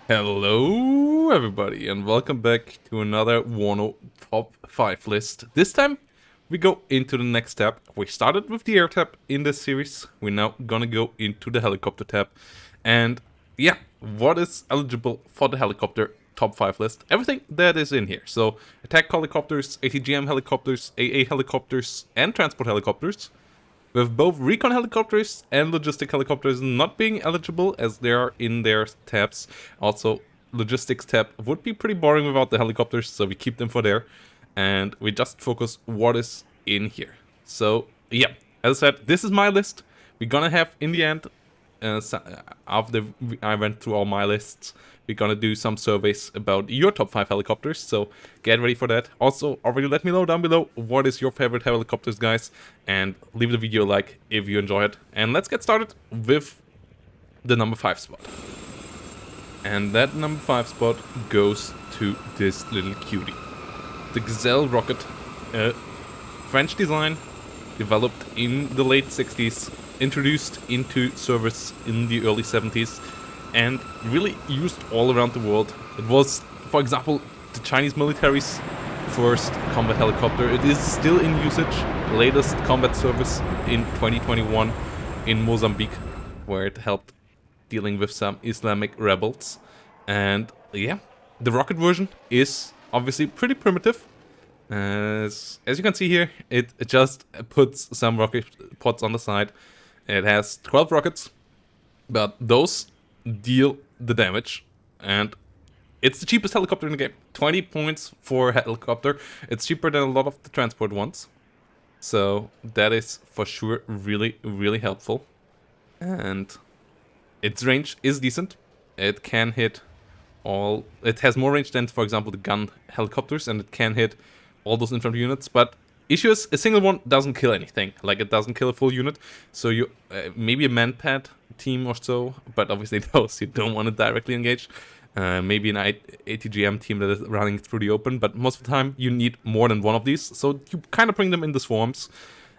Hello everybody and welcome back to another WARNO top 5 list. This time we go into the next tab. We started with the air tab in this series. We're now gonna go into the helicopter tab. And yeah, what is eligible for the helicopter top 5 list? Everything that is in here. So attack helicopters, ATGM helicopters, AA helicopters and transport helicopters. With both recon helicopters and logistic helicopters not being eligible as they are in their tabs. Also, logistics tab would be pretty boring without the helicopters, so we keep them for there. And we just focus what is in here. So, yeah, as I said, this is my list. We're gonna have, in the end, after I went through all my lists, we're gonna do some surveys about your top 5 helicopters, so get ready for that. Also, already let me know down below what is your favorite helicopters, guys, and leave the video a like if you enjoy it. And let's get started with the number 5 spot. And that number 5 spot goes to this little cutie. The Gazelle rocket, French design, developed in the late 60s, introduced into service in the early 70s, and really used all around the world. It was, for example, the Chinese military's first combat helicopter. It is still in usage, latest combat service in 2021 in Mozambique, where it helped dealing with some Islamic rebels. And yeah, the rocket version is obviously pretty primitive. As you can see here, it just puts some rocket pods on the side. It has 12 rockets, but those deal the damage, and it's the cheapest helicopter in the game. 20 points for a helicopter. It's cheaper than a lot of the transport ones, so that is for sure really, really helpful. And its range is decent. It can hit all... It has more range than, for example, the gun helicopters, and it can hit all those infantry units, but issue is a single one doesn't kill anything. Like, it doesn't kill a full unit, so you maybe a manpad team or so, but obviously those you don't want to directly engage. Maybe an ATGM team that is running through the open, but most of the time you need more than one of these, so you kind of bring them in the swarms.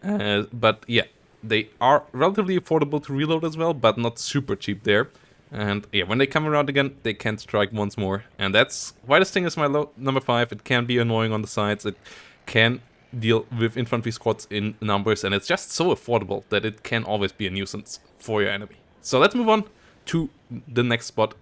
But yeah, they are relatively affordable to reload as well, but not super cheap there. And yeah, when they come around again, they can strike once more. And that's why this thing is my number 5. It can be annoying on the sides. It can deal with infantry squads in numbers. And it's just so affordable that it can always be a nuisance for your enemy. So let's move on to the next spot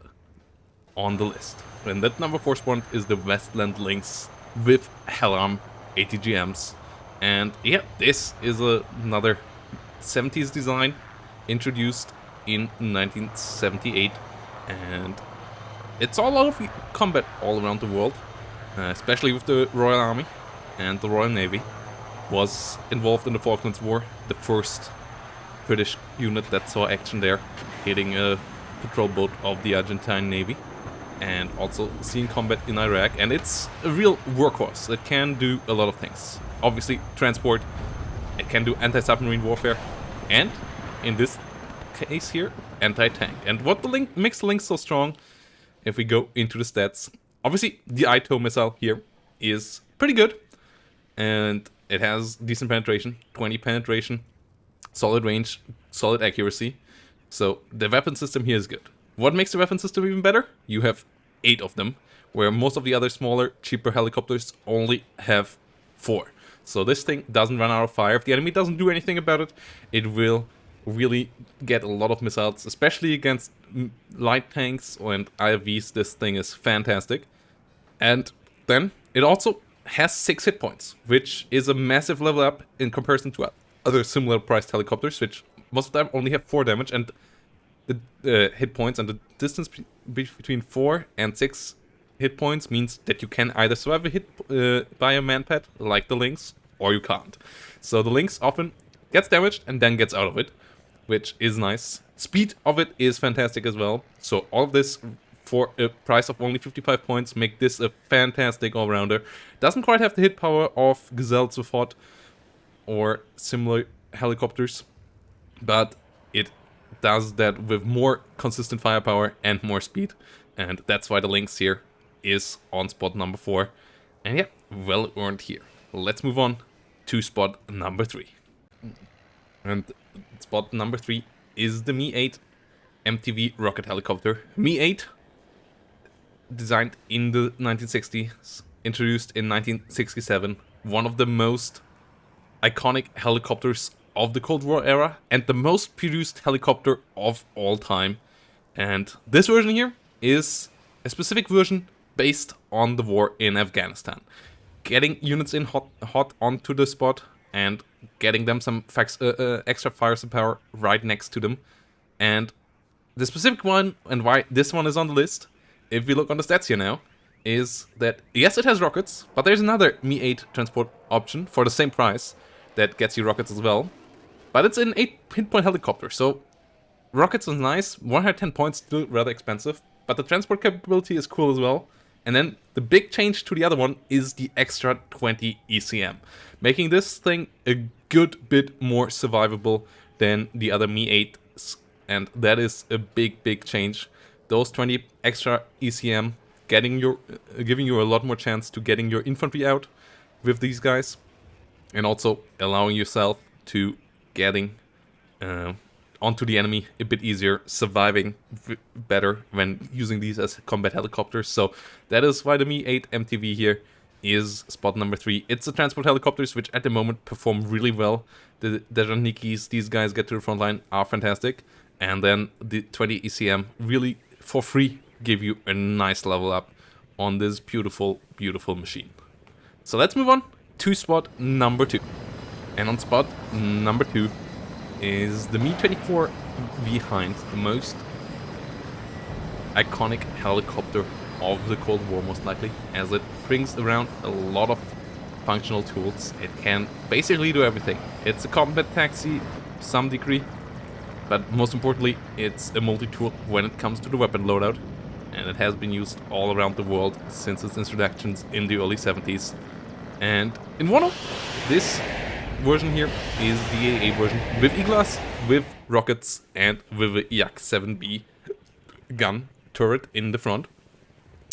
on the list. And that number 4 spot is the Westland Lynx with Hellam ATGMs. And yeah, this is another 70s design introduced in 1978, and it's all out of combat all around the world, especially with the Royal Army and the Royal Navy. Was involved in the Falklands War, the first British unit that saw action there, hitting a patrol boat of the Argentine Navy, and also seen combat in Iraq. And it's a real workhorse. It can do a lot of things. Obviously, transport. It can do anti-submarine warfare, and in this case here, anti-tank. And what makes the Lynx so strong, if we go into the stats, obviously the ITO missile here is pretty good, and it has decent penetration, 20 penetration, solid range, solid accuracy, so the weapon system here is good. What makes the weapon system even better? You have 8 of them, where most of the other smaller, cheaper helicopters only have 4. So this thing doesn't run out of fire. If the enemy doesn't do anything about it, it will really get a lot of missiles, especially against light tanks and IFVs. This thing is fantastic. And then it also has 6 hit points, which is a massive level up in comparison to other similar priced helicopters, which most of them only have 4 damage, and the hit points and the distance between 4 and 6 hit points means that you can either survive a hit by a manpad like the Lynx, or you can't. So the Lynx often gets damaged and then gets out of it, which is nice. Speed of it is fantastic as well. So all of this for a price of only 55 points make this a fantastic all-rounder. Doesn't quite have the hit power of Gazelle Sofort or similar helicopters, but it does that with more consistent firepower and more speed. And that's why the Lynx here is on spot number 4. And yeah, well earned here. Let's move on to spot number 3. And spot number 3 is the Mi-8 MTV rocket helicopter. Mi-8 designed in the 1960s, introduced in 1967, one of the most iconic helicopters of the Cold War era, and the most produced helicopter of all time. And this version here is a specific version based on the war in Afghanistan. Getting units in hot onto the spot and getting them some extra fire power right next to them. And the specific one, and why this one is on the list, if we look on the stats here now, is that yes, it has rockets, but there's another Mi-8 transport option for the same price that gets you rockets as well. But it's an 8 hit point helicopter, so rockets is nice, 110 points, still rather expensive, but the transport capability is cool as well. And then the big change to the other one is the extra 20 ECM, making this thing a good bit more survivable than the other Mi-8s, and that is a big change. Those 20 extra ECM giving you a lot more chance to getting your infantry out with these guys, and also allowing yourself to getting onto the enemy a bit easier, surviving better when using these as combat helicopters. So that is why the Mi-8 MTV here is spot number 3. It's the transport helicopters which at the moment perform really well. The Dejanikis, these guys get to the front line, are fantastic. And then the 20 ECM really for free give you a nice level up on this beautiful machine. So let's move on to spot number 2. And on spot number 2 is the Mi-24 behind the most iconic helicopter of the Cold War, most likely, as it brings around a lot of functional tools. It can basically do everything. It's a combat taxi to some degree, but most importantly, it's a multi-tool when it comes to the weapon loadout, and it has been used all around the world since its introductions in the early 70s. And in WARNO, this version here is the AA version with E-Glass, with rockets, and with a Yak-7B gun turret in the front.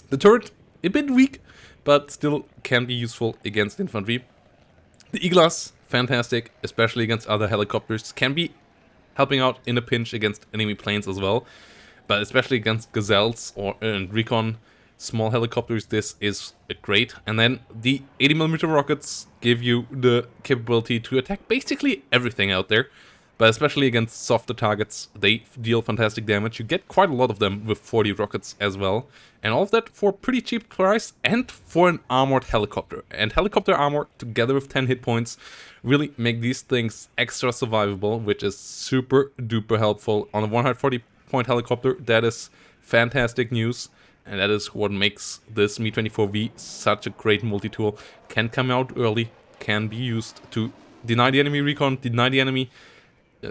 The turret, a bit weak, but still can be useful against infantry. The E-Glass, fantastic, especially against other helicopters, can be helping out in a pinch against enemy planes as well, but especially against Gazelles or recon small helicopters, this is great. And then the 80mm rockets give you the capability to attack basically everything out there, but especially against softer targets, they deal fantastic damage. You get quite a lot of them with 40 rockets as well, and all of that for a pretty cheap price and for an armored helicopter. And helicopter armor together with 10 hit points really make these things extra survivable, which is super duper helpful on a 140 point helicopter. That is fantastic news. And that is what makes this Mi-24V such a great multi-tool. Can come out early, can be used to deny the enemy recon, deny the enemy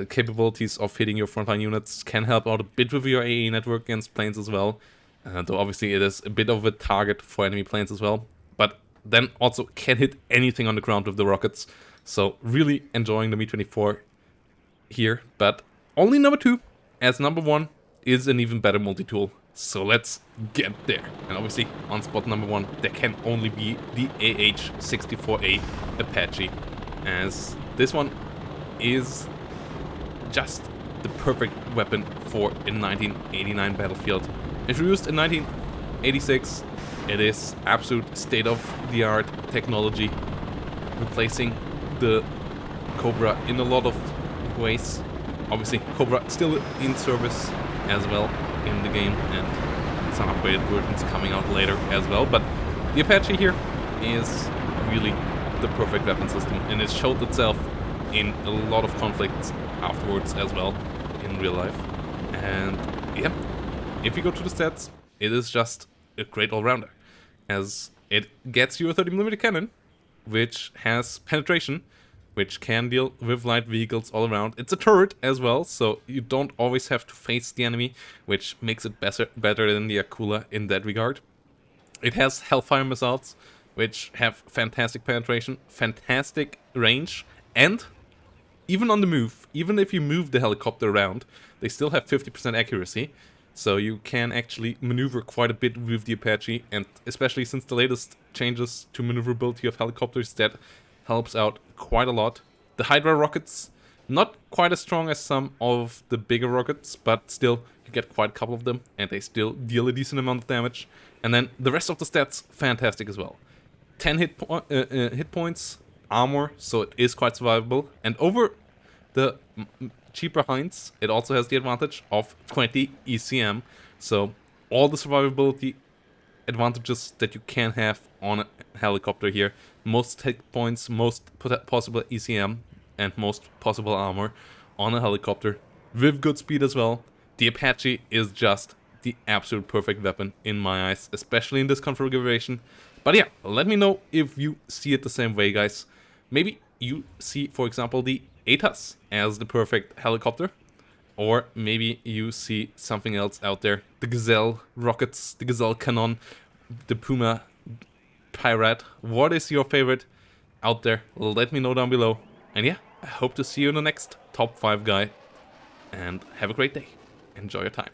capabilities of hitting your frontline units, can help out a bit with your AA network against planes as well. Though obviously it is a bit of a target for enemy planes as well. But then also can hit anything on the ground with the rockets. So really enjoying the Mi-24 here. But only number 2, as number 1 is an even better multi-tool. So let's get there. And obviously on spot number 1 there can only be the AH-64A Apache, as this one is just the perfect weapon for a 1989 battlefield. Introduced in 1986, it is absolute state-of-the-art technology, replacing the Cobra in a lot of ways. Obviously Cobra still in service as well in the game, and some upgraded versions coming out later as well, but the Apache here is really the perfect weapon system, and it showed itself in a lot of conflicts afterwards as well in real life. And yeah, if you go to the stats, it is just a great all-rounder, as it gets you a 30mm cannon, which has penetration, which can deal with light vehicles all around. It's a turret as well, so you don't always have to face the enemy, which makes it better than the Akula in that regard. It has Hellfire missiles, which have fantastic penetration, fantastic range, and even on the move, even if you move the helicopter around, they still have 50% accuracy. So you can actually maneuver quite a bit with the Apache, and especially since the latest changes to maneuverability of helicopters, that helps out quite a lot. The Hydra rockets, not quite as strong as some of the bigger rockets, but still You get quite a couple of them, and they still deal a decent amount of damage. And then the rest of the stats, fantastic as well. 10 hit points, armor, so it is quite survivable. And over the cheaper hinds, it also has the advantage of 20 ECM. So all the survivability advantages that you can have on a helicopter here. Most hit points, most possible ECM, and most possible armor on a helicopter. With good speed as well. The Apache is just the absolute perfect weapon in my eyes, especially in this configuration. But yeah, let me know if you see it the same way, guys. Maybe you see, for example, the ATAS as the perfect helicopter. Or maybe you see something else out there. The Gazelle rockets, the Gazelle cannon, the Puma Pirate. What is your favorite out there? Let me know down below. And yeah, I hope to see you in the next top 5 guy. And have a great day. Enjoy your time.